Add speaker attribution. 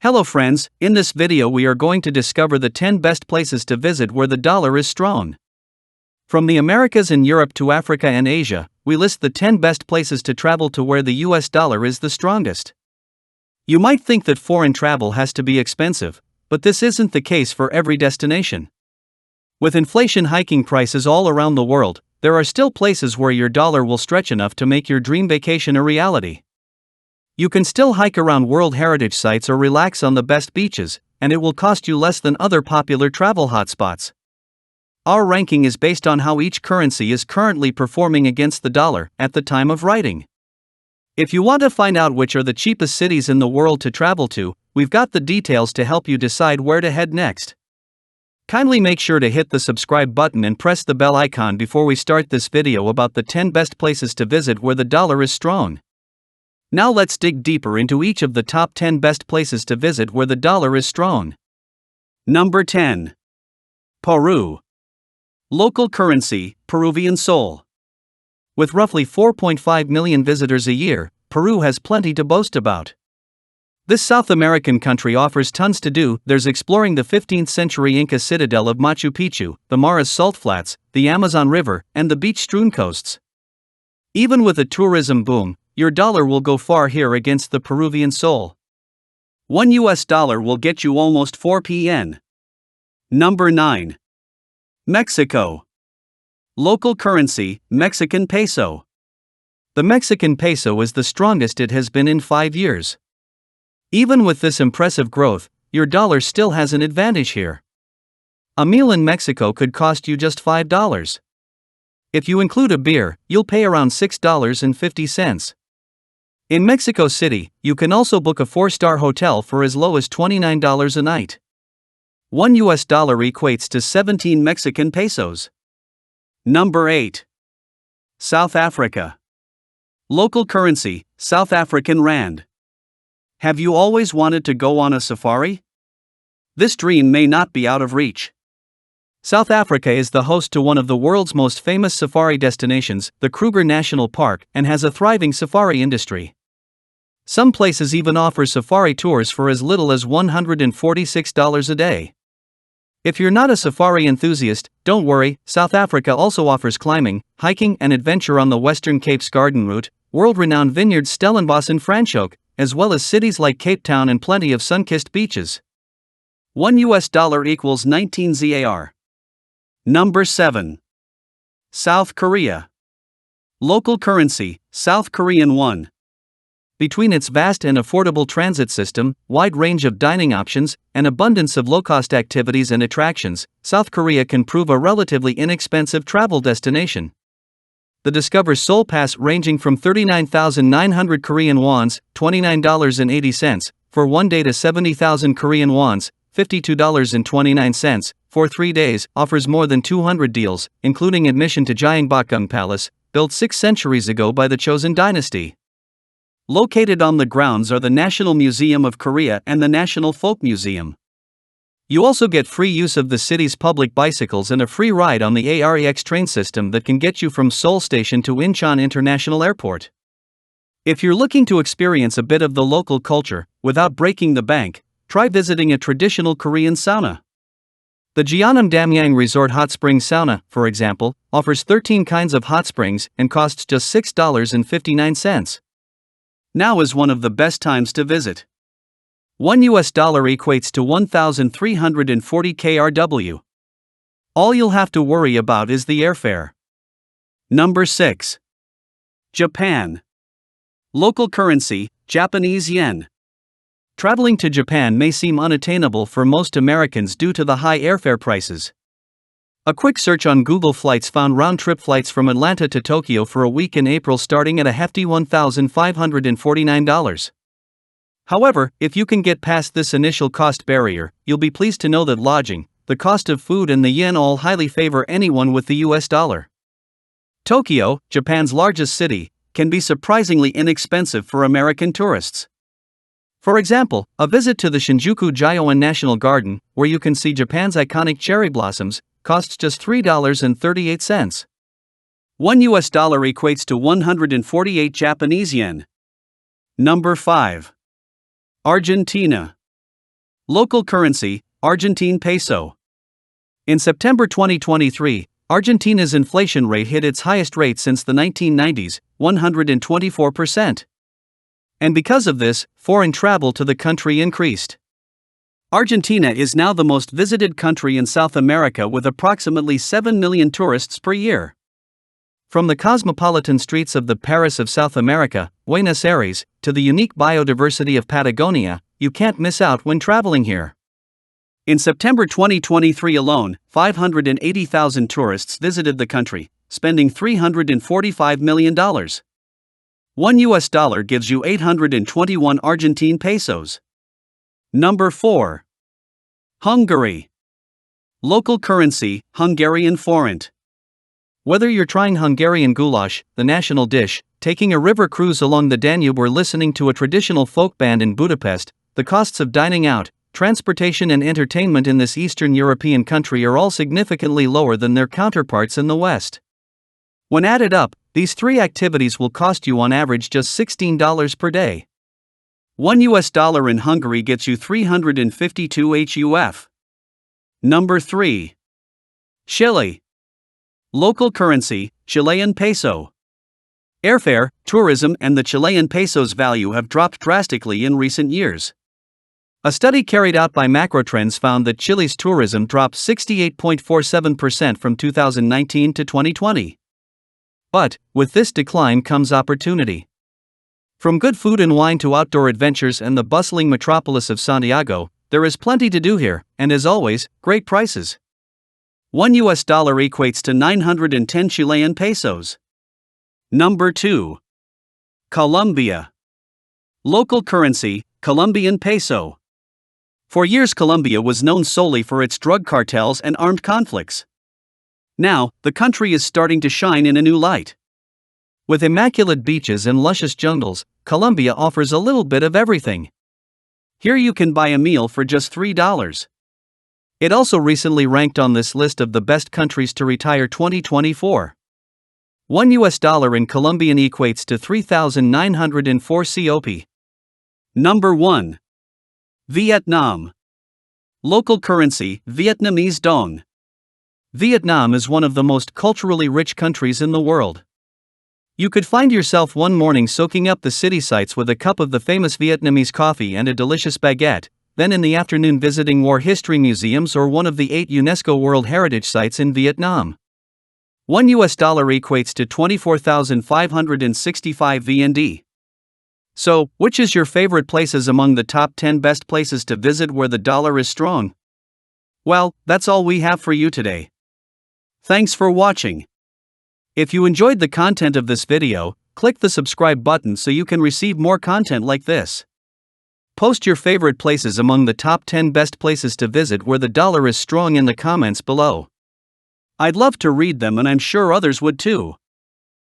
Speaker 1: Hello friends, in this video we are going to discover the 10 best places to visit where the dollar is strong. From the Americas and Europe to Africa and Asia, we list the 10 best places to travel to where the US dollar is the strongest. You might think that foreign travel has to be expensive, but this isn't the case for every destination. With inflation hiking prices all around the world, there are still places where your dollar will stretch enough to make your dream vacation a reality. You can still hike around World Heritage sites or relax on the best beaches, and it will cost you less than other popular travel hotspots. Our ranking is based on how each currency is currently performing against the dollar at the time of writing. If you want to find out which are the cheapest cities in the world to travel to, we've got the details to help you decide where to head next. Kindly make sure to hit the subscribe button and press the bell icon before we start this video about the 10 best places to visit where the dollar is strong. Now let's dig deeper into each of the top 10 best places to visit where the dollar is strong. Number 10. Peru. Local currency, Peruvian sol. With roughly 4.5 million visitors a year, Peru has plenty to boast about. This South American country offers tons to do. There's exploring the 15th century Inca citadel of Machu Picchu, the Maras salt flats, the Amazon River, and the beach-strewn coasts. Even with a tourism boom, your dollar will go far here against the Peruvian sol. $1 will get you almost 4 PN. Number 9. Mexico. Local currency, Mexican peso. The Mexican peso is the strongest it has been in 5 years. Even with this impressive growth, your dollar still has an advantage here. A meal in Mexico could cost you just $5. If you include a beer, you'll pay around $6.50. In Mexico City, you can also book a 4-star hotel for as low as $29 a night. $1 equates to 17 Mexican pesos. Number 8. South Africa. Local currency, South African rand. Have you always wanted to go on a safari? This dream may not be out of reach. South Africa is the host to one of the world's most famous safari destinations, the Kruger National Park, and has a thriving safari industry. Some places even offer safari tours for as little as $146 a day. If you're not a safari enthusiast, don't worry, South Africa also offers climbing, hiking, and adventure on the Western Cape's Garden Route, world-renowned vineyards Stellenbosch and Franschhoek, as well as cities like Cape Town and plenty of sun-kissed beaches. $1 equals 19 ZAR. Number 7. South Korea. Local currency, South Korean won. Between its vast and affordable transit system, wide range of dining options, and abundance of low-cost activities and attractions, South Korea can prove a relatively inexpensive travel destination. The Discover Seoul Pass ranging from 39,900 Korean wons, $29.80, for 1 day to 70,000 Korean wons, $52.29, for 3 days, offers more than 200 deals, including admission to Gyeongbokgung Palace, built 6 centuries ago by the Chosun dynasty. Located on the grounds are the National Museum of Korea and the National Folk Museum. You also get free use of the city's public bicycles and a free ride on the AREX train system that can get you from Seoul Station to Incheon International Airport. If you're looking to experience a bit of the local culture, without breaking the bank, try visiting a traditional Korean sauna. The Jeonnam Damyang Resort Hot Spring Sauna, for example, offers 13 kinds of hot springs and costs just $6.59. Now is one of the best times to visit. $1 equates to 1,340 KRW. All you'll have to worry about is the airfare. Number 6. Japan. Local currency, Japanese yen. Traveling to Japan may seem unattainable for most Americans due to the high airfare prices. A quick search on Google Flights found round-trip flights from Atlanta to Tokyo for a week in April starting at a hefty $1,549. However, if you can get past this initial cost barrier, you'll be pleased to know that lodging, the cost of food and the yen all highly favor anyone with the US dollar. Tokyo, Japan's largest city, can be surprisingly inexpensive for American tourists. For example, a visit to the Shinjuku Gyoen National Garden, where you can see Japan's iconic cherry blossoms, costs just $3.38. $1 equates to 148 Japanese yen. Number 5. Argentina. Local currency, Argentine peso. In September 2023, Argentina's inflation rate hit its highest rate since the 1990s, 124%. And because of this, foreign travel to the country increased. Argentina is now the most visited country in South America with approximately 7 million tourists per year. From the cosmopolitan streets of the Paris of South America, Buenos Aires, to the unique biodiversity of Patagonia, you can't miss out when traveling here. In September 2023 alone, 580,000 tourists visited the country, spending $345 million. $1 gives you 821 Argentine pesos. Number 4. Hungary. Local currency, Hungarian forint. Whether you're trying Hungarian goulash, the national dish, taking a river cruise along the Danube, or listening to a traditional folk band in Budapest, the costs of dining out, transportation and entertainment in this Eastern European country are all significantly lower than their counterparts in the West. When added up, these three activities will cost you on average just $16 per day. $1 in Hungary gets you 352 HUF. Number 3. Chile. Local currency, Chilean peso. Airfare, tourism, and the Chilean peso's value have dropped drastically in recent years. A study carried out by Macrotrends found that Chile's tourism dropped 68.47% from 2019 to 2020. But, with this decline comes opportunity. From good food and wine to outdoor adventures and the bustling metropolis of Santiago, there is plenty to do here, and as always, great prices. $1 equates to 910 Chilean pesos. Number 2. Colombia. Local currency, Colombian peso. For years, Colombia was known solely for its drug cartels and armed conflicts. Now, the country is starting to shine in a new light. With immaculate beaches and luscious jungles, Colombia offers a little bit of everything. Here you can buy a meal for just $3. It also recently ranked on this list of the best countries to retire 2024. $1 in Colombian equates to 3,904 COP. Number 1. Vietnam. Local currency, Vietnamese dong. Vietnam is one of the most culturally rich countries in the world. You could find yourself one morning soaking up the city sights with a cup of the famous Vietnamese coffee and a delicious baguette, then in the afternoon visiting war history museums or one of the 8 UNESCO World Heritage Sites in Vietnam. $1 equates to 24,565 VND. So, which is your favorite places among the top 10 best places to visit where the dollar is strong? Well, that's all we have for you today. Thanks for watching. If you enjoyed the content of this video, click the subscribe button so you can receive more content like this. Post your favorite places among the top 10 best places to visit where the dollar is strong in the comments below. I'd love to read them, and I'm sure others would too.